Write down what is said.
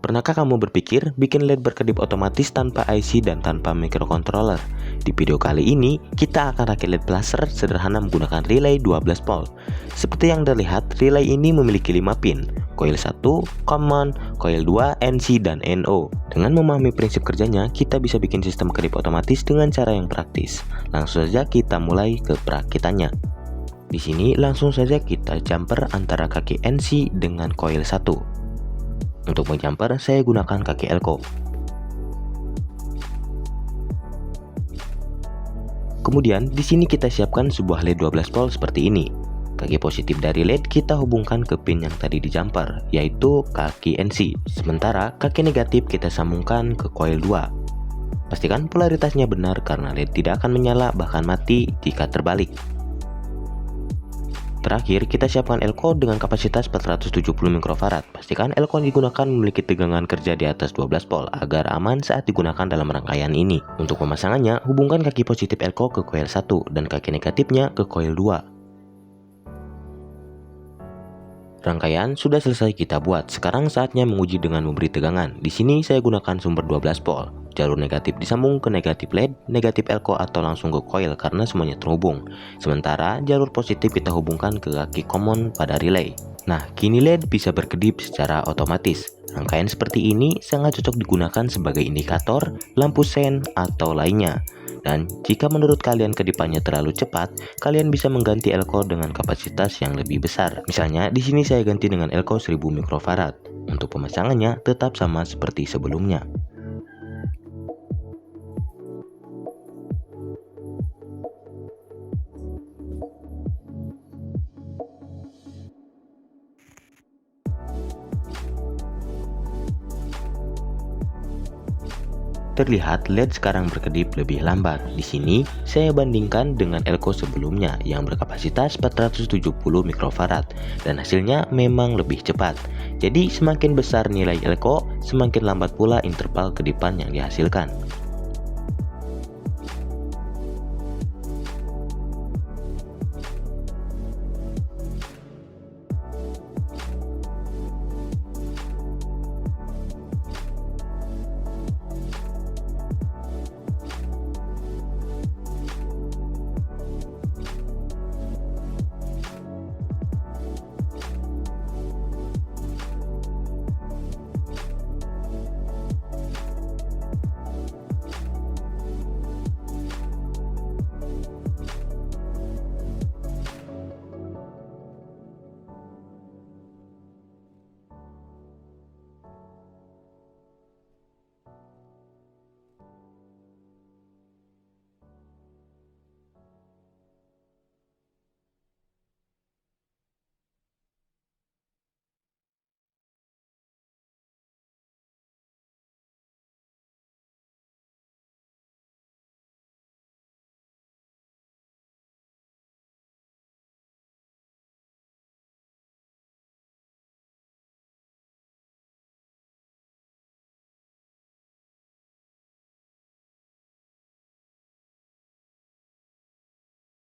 Pernahkah kamu berpikir bikin LED berkedip otomatis tanpa IC dan tanpa microcontroller? Di video kali ini, kita akan rakit LED blaster sederhana menggunakan relay 12 volt. Seperti yang terlihat, relay ini memiliki 5 pin, coil 1, common, coil 2, NC, dan NO. Dengan memahami prinsip kerjanya, kita bisa bikin sistem kedip otomatis dengan cara yang praktis. Langsung saja kita mulai ke perakitannya. Di sini langsung saja kita jumper antara kaki NC dengan coil 1. Untuk menjumper, saya gunakan kaki elko. Kemudian, di sini kita siapkan sebuah LED 12 volt seperti ini. Kaki positif dari LED kita hubungkan ke pin yang tadi di jumper, yaitu kaki NC. Sementara, kaki negatif kita sambungkan ke coil 2. Pastikan polaritasnya benar karena LED tidak akan menyala bahkan mati jika terbalik. Terakhir, kita siapkan elko dengan kapasitas 470 mikrofarad. Pastikan elko yang digunakan memiliki tegangan kerja di atas 12 volt agar aman saat digunakan dalam rangkaian ini. Untuk pemasangannya, hubungkan kaki positif elko ke coil 1 dan kaki negatifnya ke coil 2. Rangkaian sudah selesai kita buat. Sekarang saatnya menguji dengan memberi tegangan. Di sini saya gunakan sumber 12 volt. Jalur negatif disambung ke negatif LED, negatif elko atau langsung ke coil karena semuanya terhubung. Sementara jalur positif kita hubungkan ke kaki common pada relay. Nah, kini LED bisa berkedip secara otomatis. Rangkaian seperti ini sangat cocok digunakan sebagai indikator, lampu sen, atau lainnya. Dan jika menurut kalian kedipannya terlalu cepat, kalian bisa mengganti elko dengan kapasitas yang lebih besar. Misalnya, di sini saya ganti dengan elko 1000 mikrofarad. Untuk pemasangannya tetap sama seperti sebelumnya. Terlihat LED sekarang berkedip lebih lambat. Di sini saya bandingkan dengan elko sebelumnya yang berkapasitas 470 mikrofarad dan hasilnya memang lebih cepat. Jadi semakin besar nilai elko, semakin lambat pula interval kedipan yang dihasilkan.